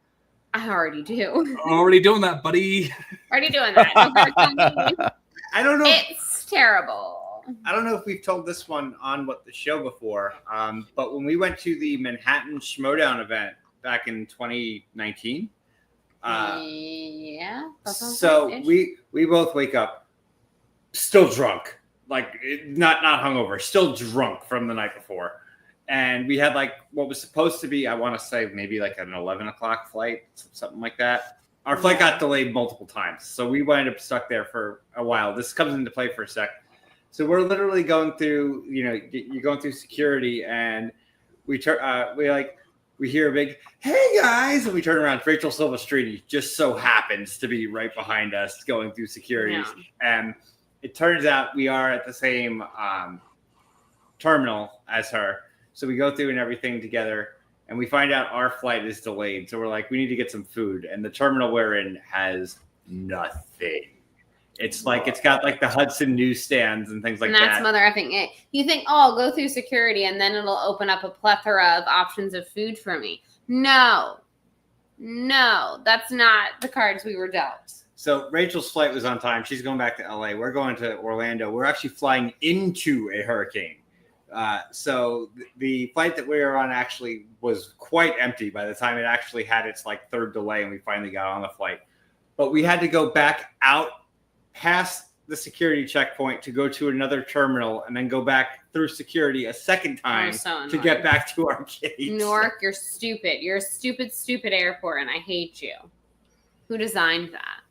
I already do. Already doing that, buddy. Already doing that. I don't know. It's terrible. I don't know if we've told this one on the show before, but when we went to the Manhattan Schmodown event back in 2019, yeah. So we both wake up still drunk, like not hungover, still drunk from the night before, and we had like what was supposed to be, I want to say maybe like an 11 o'clock flight, something like that. Our flight got delayed multiple times, so we wound up stuck there for a while. This comes into play for a sec. So we're literally going through, you're going through security, and we hear a big, "Hey guys," and we turn around. Rachel Silvestrini just so happens to be right behind us going through security. Yeah. And it turns out we are at the same terminal as her. So we go through and everything together, and we find out our flight is delayed. So we're like, we need to get some food. And the terminal we're in has nothing. It's like it's got like the Hudson newsstands and things like that. And that's mother effing it. You think, oh, I'll go through security and then it'll open up a plethora of options of food for me. No, that's not the cards we were dealt. So Rachel's flight was on time. She's going back to LA. We're going to Orlando. We're actually flying into a hurricane. So the flight that we were on actually was quite empty by the time it actually had its like third delay, and we finally got on the flight. But we had to go back out past the security checkpoint to go to another terminal and then go back through security a second time to get back to our gate. Newark, you're stupid. You're a stupid, stupid airport, and I hate you. Who designed that?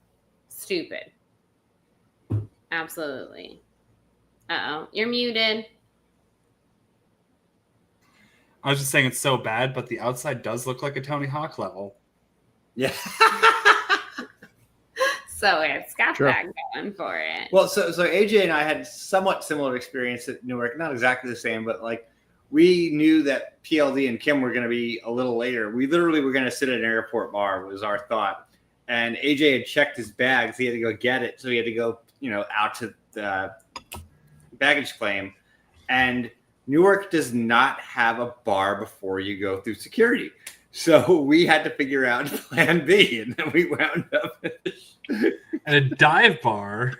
Stupid. Absolutely. Uh-oh. You're muted. I was just saying it's so bad, but the outside does look like a Tony Hawk level. Yeah. So it's got that going for it. Well, so AJ and I had somewhat similar experience at Newark. Not exactly the same, but like we knew that PLD and Kim were going to be a little later. We literally were going to sit at an airport bar was our thought. And AJ had checked his bags. He had to go get it. So he had to go, out to the baggage claim. And Newark does not have a bar before you go through security. So we had to figure out plan B, and then we wound up at a dive bar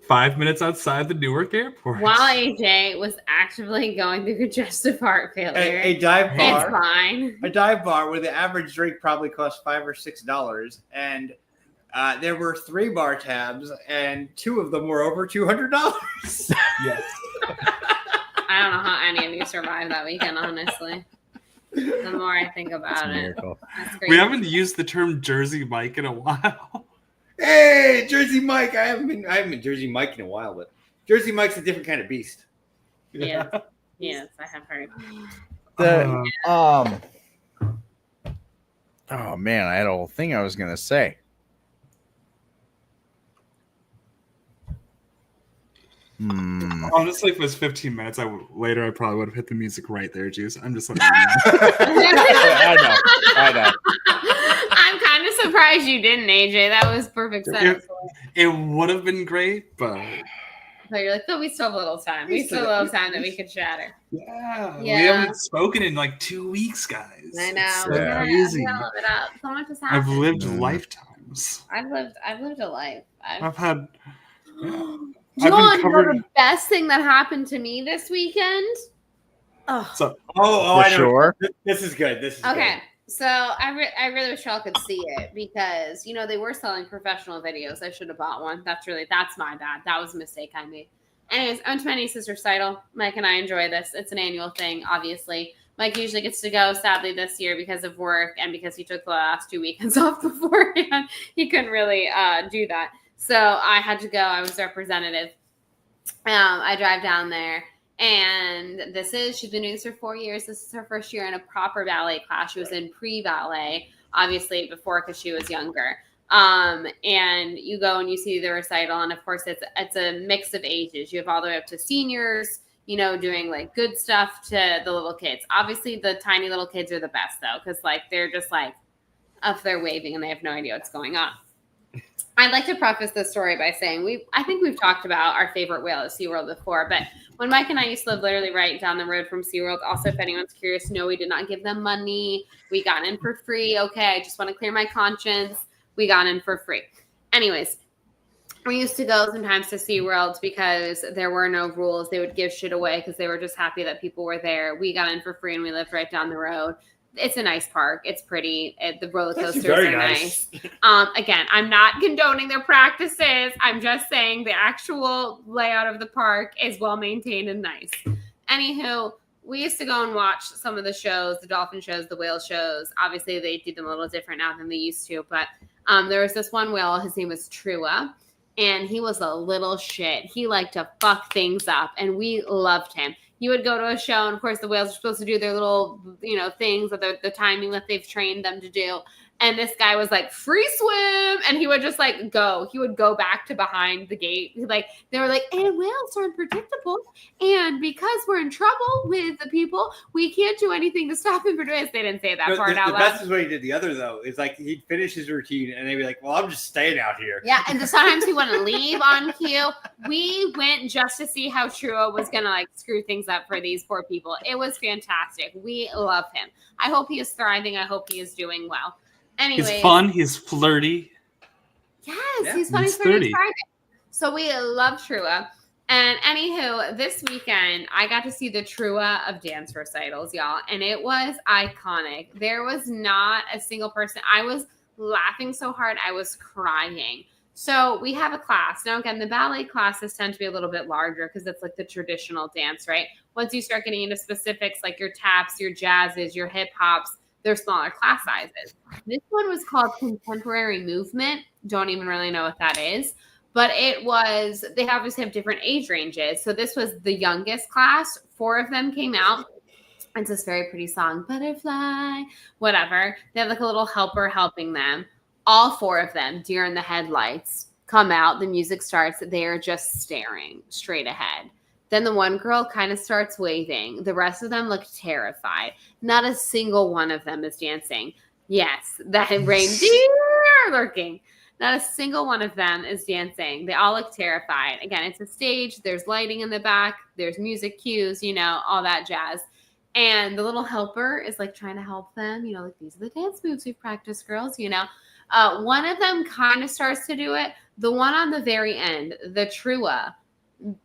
5 minutes outside the Newark airport. While AJ was actively going through congestive heart failure. A dive bar. It's fine. A dive bar where the average drink probably cost $5 or $6. And there were 3 bar tabs, and 2 of them were over $200. Yes. I don't know how any of you survived that weekend, honestly. The more I think about it. We haven't used the term Jersey Mike in a while. Hey, Jersey Mike. I haven't been Jersey Mike in a while, but Jersey Mike's a different kind of beast. Yeah. Yes, I have heard. Oh man, I had a whole thing I was gonna say. Honestly, if it was 15 minutes later, I probably would have hit the music right there, Juice. I'm just letting you know. I know. I'm kind of surprised you didn't, AJ. That was perfect sense. It would have been great, but you're like, we still have a little time. We still have a little time that we could chatter. Yeah. We haven't spoken in like 2 weeks, guys. I know. It's crazy. Live it up. So much has happened. I've lived lifetimes. I've lived a life. I've had. John, the best thing that happened to me this weekend. So, I know. Sure. This is good. This is okay. Good. So I really wish y'all could see it because they were selling professional videos. I should have bought one. That's my bad. That was a mistake I made. Anyways, I went to my niece's recital. Mike and I enjoy this. It's an annual thing, obviously. Mike usually gets to go. Sadly, this year because of work and because he took the last 2 weekends off beforehand, he couldn't really do that. So I had to go. I was representative. I drive down there, and she's been doing this for 4 years. This is her first year in a proper ballet class. She was in pre-ballet, obviously, before because she was younger. And you go and you see the recital, and of course, it's a mix of ages. You have all the way up to seniors. doing like good stuff to the little kids. Obviously, the tiny little kids are the best though, because like they're just like up there waving and they have no idea what's going on. I'd like to preface this story by saying I think we've talked about our favorite whale at SeaWorld before, but when Mike and I used to live literally right down the road from SeaWorld, also if anyone's curious, no, we did not give them money. We got in for free. Okay, I just want to clear my conscience. We got in for free. Anyways, we used to go sometimes to SeaWorld because there were no rules. They would give shit away because they were just happy that people were there. We got in for free and we lived right down the road. It's a nice park. It's pretty. The roller coasters are nice. Again, I'm not condoning their practices. I'm just saying the actual layout of the park is well maintained and nice. Anywho, we used to go and watch some of the shows, the dolphin shows, the whale shows. Obviously, they do them a little different now than they used to. But there was this one whale. His name was Trua. And he was a little shit. He liked to fuck things up. And we loved him. You would go to a show, and of course, the whales are supposed to do their little, things with the timing that they've trained them to do. And this guy was like, free swim. And he would just like go. He would go back to behind the gate. They were like, and whales are unpredictable. And because we're in trouble with the people, we can't do anything to stop him from doing this. They didn't say that part out loud. The best is what he did the other, though. Is like he'd finish his routine and they'd be like, well, I'm just staying out here. Yeah. And sometimes he wouldn't leave on cue. We went just to see how Trua was going to like screw things up for these poor people. It was fantastic. We love him. I hope he is thriving. I hope he is doing well. Anyways, he's fun. He's flirty. Yes, he's funny, flirty. So we love Trua. And anywho, this weekend, I got to see the Trua of dance recitals, y'all. And it was iconic. There was not a single person. I was laughing so hard, I was crying. So we have a class. Now, again, the ballet classes tend to be a little bit larger because it's like the traditional dance, right? Once you start getting into specifics like your taps, your jazzes, your hip hops, they're smaller class sizes. This one was called Contemporary Movement. Don't even really know what that is. But they obviously have different age ranges. So this was the youngest class. 4 of them came out. It's this very pretty song, Butterfly, whatever. They have like a little helper helping them. All 4 of them, deer in the headlights, come out. The music starts. They are just staring straight ahead. Then the one girl kind of starts waving. The rest of them look terrified. Not a single one of them is dancing. Yes, that reindeer lurking. Not a single one of them is dancing. They all look terrified. Again, it's a stage. There's lighting in the back. There's music cues, all that jazz. And the little helper is like trying to help them. Like these are the dance moves we've practiced, girls, One of them kind of starts to do it. The one on the very end, the Trua,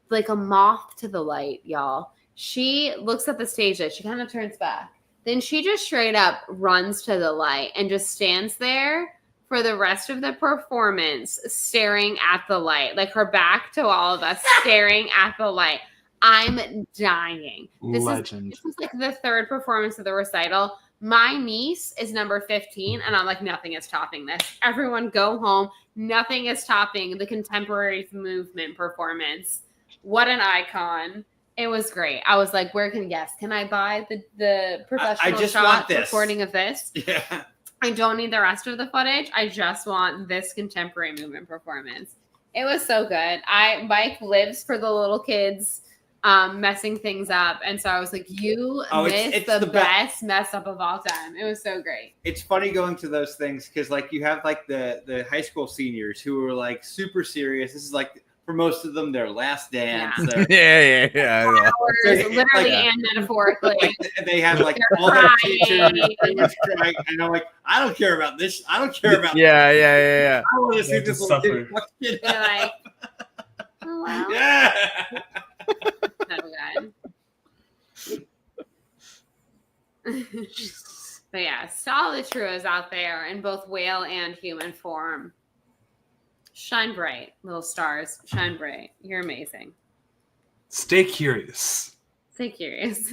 like a moth to the light, y'all. She looks at the stage light. She kind of turns back. Then she just straight up runs to the light and just stands there for the rest of the performance, staring at the light, like her back to all of us, staring at the light. I'm dying. This is like the 3rd performance of the recital. My niece is number 15, and I'm like, nothing is topping this. Everyone go home. Nothing is topping the Contemporary Movement performance. What an icon. It was great. I was like, can I buy the professional shot recording of this? Yeah. I don't need the rest of the footage. I just want this Contemporary Movement performance. It was so good. Mike lives for the little kids messing things up. And so I was like, it's the best mess up of all time. It was so great. It's funny going to those things because like you have like the high school seniors who are like super serious. This is like for most of them their last dance. Yeah. Hours, literally and metaphorically. They have like all their teachers crying, and I'm like, I don't care about this. I don't care about Yeah. I want to see this little kid fuck it up. Like, oh, wow. Yeah. So good. But yeah, solid Truas out there in both whale and human form. Shine bright, little stars. Shine bright. You're amazing. Stay curious. Stay curious.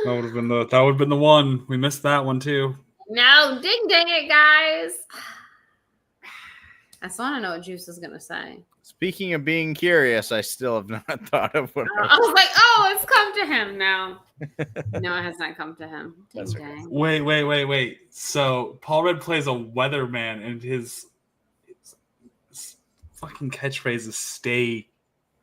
That would have been the one. We missed that one too. No, ding it, guys. I still want to know what Juice is gonna say. Speaking of being curious, I still have not thought of what. I was like, it's come to him now. No, it has not come to him. That's okay. Wait. So Paul Rudd plays a weatherman, and his fucking catchphrase is "Stay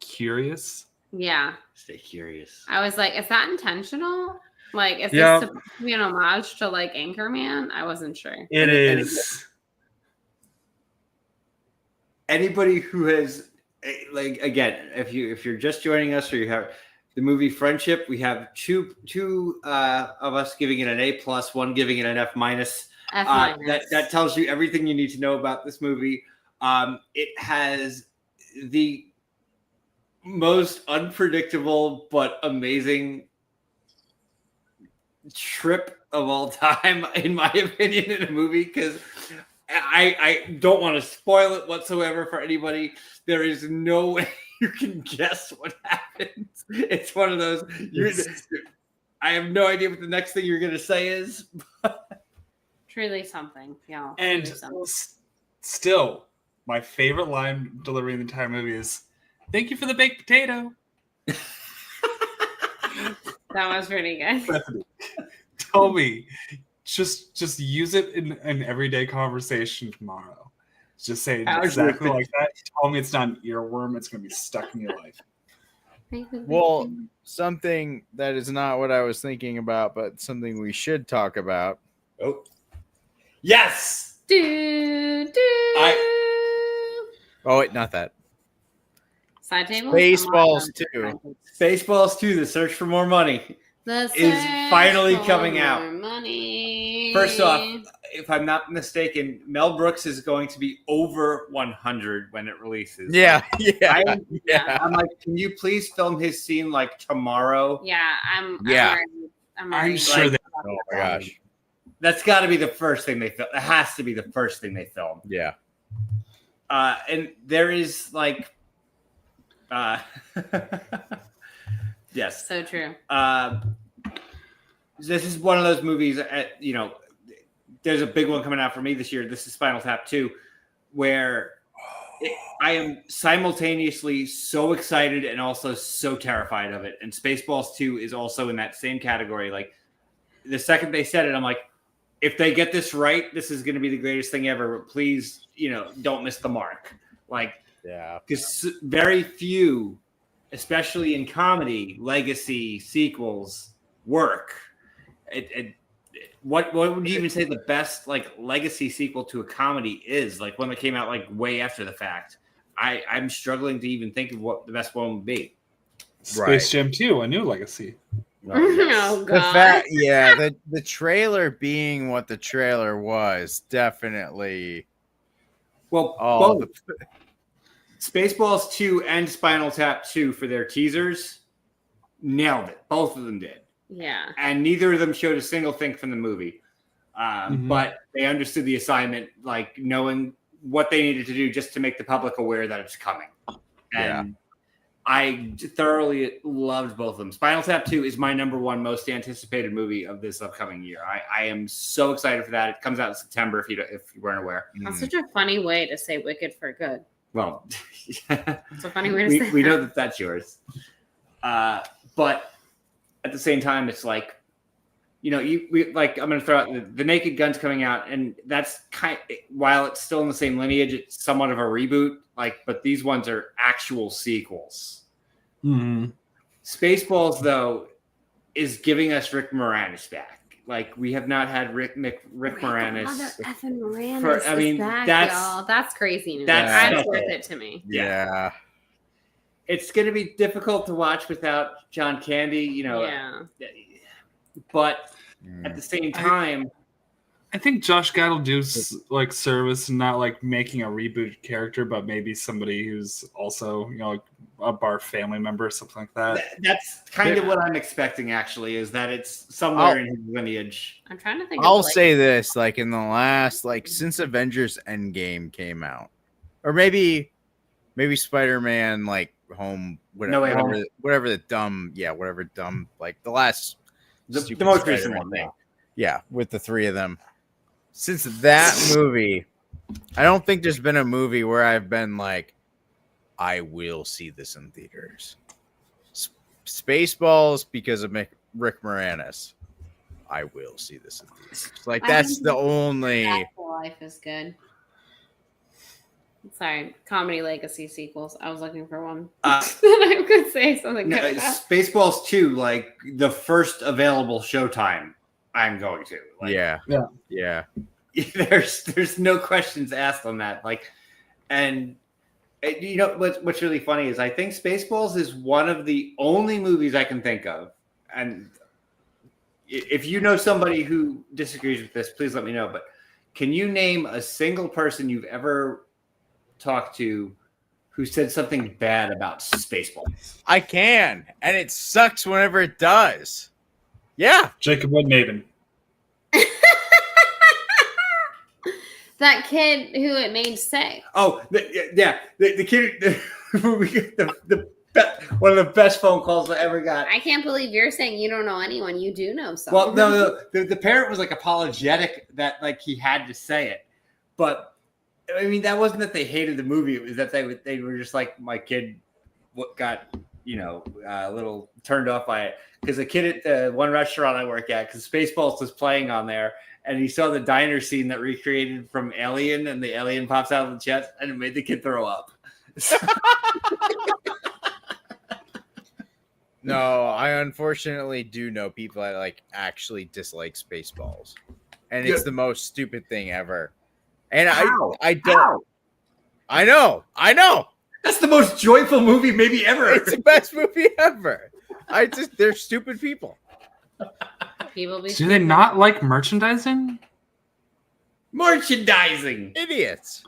curious. Yeah. Stay curious. I was like, is that intentional? Like, is this supposed to be an homage to like Anchorman? I wasn't sure. It is. Anybody who has, like, again, if you're just joining us, or you have the movie Friendship, we have two of us giving it an A+, one giving it an F-. That tells you everything you need to know about this movie. It has the most unpredictable but amazing trip of all time, in my opinion, in a movie, because I don't want to spoil it whatsoever for anybody. There is no way you can guess what happens. It's one of those. I have no idea what the next thing you're going to say is. Truly something, yeah. And still, my favorite line delivery in the entire movie is, "Thank you for the baked potato." That was pretty good. Bethany, tell me, just use it in an everyday conversation tomorrow. Just say exactly like that. Tell me it's not an earworm. It's going to be stuck in your life. Well, something that is not what I was thinking about, but something we should talk about. Oh, yes. Oh, wait, not that. Side table? Spaceballs 2. Spaceballs 2, The Search for More Money, is finally coming out. Money. First off, if I'm not mistaken, Mel Brooks is going to be over 100 when it releases. Yeah. I'm like, can you please film his scene like tomorrow? Yeah, I'm sure that. Oh my gosh. That's got to be the first thing they film. It has to be the first thing they film. Yeah. And there is like, yes. So true. This is one of those movies, there's a big one coming out for me this year. This is Spinal Tap 2, where I am simultaneously so excited and also so terrified of it. And Spaceballs 2 is also in that same category. Like, the second they said it, I'm like, if they get this right, this is going to be the greatest thing ever. But please, don't miss the mark. Like, yeah, because very few, especially in comedy, legacy sequels work. What would you even say the best like legacy sequel to a comedy is? Like one that came out like way after the fact. I'm struggling to even think of what the best one would be. Space Jam 2, a new legacy. Oh god. The trailer being what the trailer was definitely. Well, both Spaceballs 2 and Spinal Tap 2 for their teasers nailed it. Both of them did. Yeah. And neither of them showed a single thing from the movie. But they understood the assignment, like knowing what they needed to do just to make the public aware that it's coming. And I thoroughly loved both of them. Spinal Tap 2 is my number one most anticipated movie of this upcoming year. I am so excited for that. It comes out in September if you weren't aware. That's such a funny way to say wicked for good. Well, it's a funny way to say we know that that's yours. But at the same time, it's like, I'm going to throw out the Naked Gun's coming out, and that's while it's still in the same lineage, it's somewhat of a reboot. But these ones are actual sequels. Mm-hmm. Spaceballs, though, is giving us Rick Moranis back. Like, we have not had Rick Moranis. Effing Moranis that's crazy news. That's worth it to me. Yeah. It's going to be difficult to watch without John Candy, but at the same time, I think Josh Gad will do service and not like making a reboot character, but maybe somebody who's also a Barf family member or something like that. That's kind of what I'm expecting. Actually, is that it's somewhere in his lineage. I'm trying to think. I'll say this: in the last since Avengers Endgame came out, or maybe Spider-Man Home, whatever dumb, the last the most recent one thing. Yeah, with the three of them. Since that movie, I don't think there's been a movie where I've been like, I will see this in theaters. Spaceballs, because of Rick Moranis, I will see this in theaters. That's the only. Life is good. Sorry, Comedy Legacy sequels. I was looking for one that I could say something good about. Spaceballs 2, like the first available Showtime, I'm going to. Like, yeah. There's no questions asked on that. Like, and you know what's really funny is I think Spaceballs is one of the only movies I can think of, and if you know somebody who disagrees with this, please let me know. But can you name a single person you've ever talked to who said something bad about Spaceballs? I can, and it sucks whenever it does. Yeah. Jacob Woodmaven. That kid who it made sick. Oh, the kid, one of the best phone calls I ever got. I can't believe you're saying you don't know anyone. You do know someone. Well, no, the parent was like apologetic that like he had to say it, but I mean that wasn't that they hated the movie. It was that they were just like, my kid got a little turned off by it because the kid at the one restaurant I work at, because Spaceballs was playing on there, and he saw the diner scene that recreated from Alien, and the alien pops out of the chest, and it made the kid throw up. No, I unfortunately do know people that like actually dislike Spaceballs, and it's the most stupid thing ever. And I don't. How? I know. That's the most joyful movie maybe ever. It's the best movie ever. They're stupid people. Do they not like merchandising? Merchandising, idiots.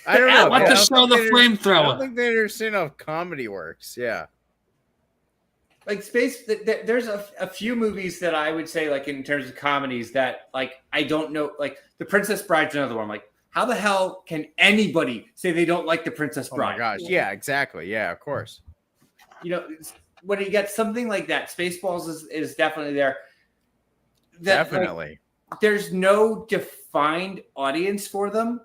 I don't know. Let the show the flamethrower. I don't think they understand how comedy works. Yeah. Like there's a few movies that I would say, like in terms of comedies, that like I don't know, like The Princess Bride's another one. Like, how the hell can anybody say they don't like The Princess Bride? Oh my gosh, yeah, exactly, yeah, of course. You know, when you get something like that, Spaceballs is definitely there. Definitely. Like, there's no defined audience for them,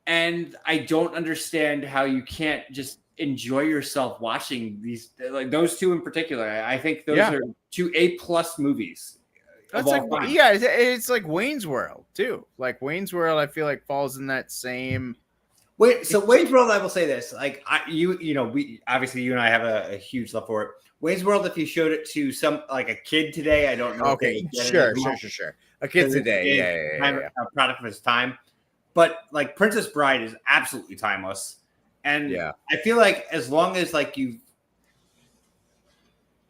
and I don't understand how you can't just enjoy yourself watching these, like those two in particular. I think those are two A+ movies. That's like, it's like Wayne's World too. Like Wayne's World, I feel like falls in that same. So Wayne's World, I will say this: like we obviously, you and I have a huge love for it. Wayne's World, if you showed it to some like a kid today, I don't know. Okay, sure. A kid today, a product of his time. But like Princess Bride is absolutely timeless. And I feel like as long as like you,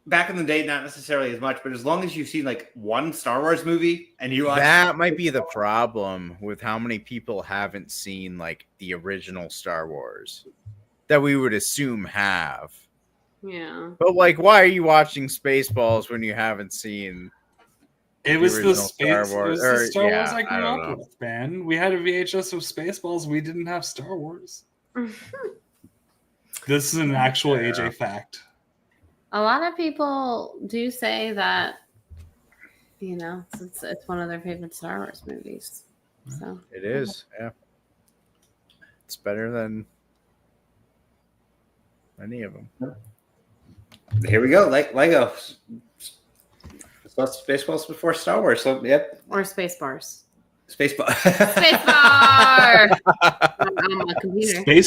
back in the day, not necessarily as much, but as long as you've seen like one Star Wars movie and you watch, that might be the problem with how many people haven't seen like the original Star Wars that we would assume have. Yeah. But like, why are you watching Spaceballs when you haven't seen? It was the Star Wars I grew up with, man. We had a VHS of Spaceballs. We didn't have Star Wars. This is an actual AJ fact. A lot of people do say that, it's one of their favorite Star Wars movies. So it is, yeah. It's better than any of them. Here we go, like Lego. Spaceballs before Star Wars, so yep. Or Spacebars. Spacebar. Spacebar. On my computer.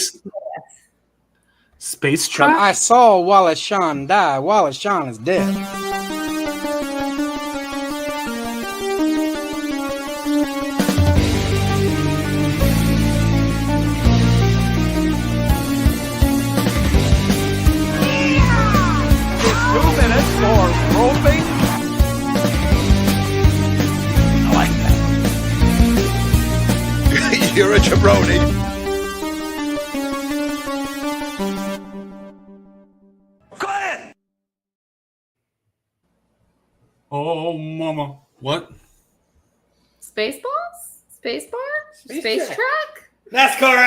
Space truck. I saw Wallace Shawn die. Wallace Shawn is dead. It's 2 minutes for roping. I like that. You're a jabroni. Oh, mama. What? Spaceballs? Spacebar? Space truck? NASCAR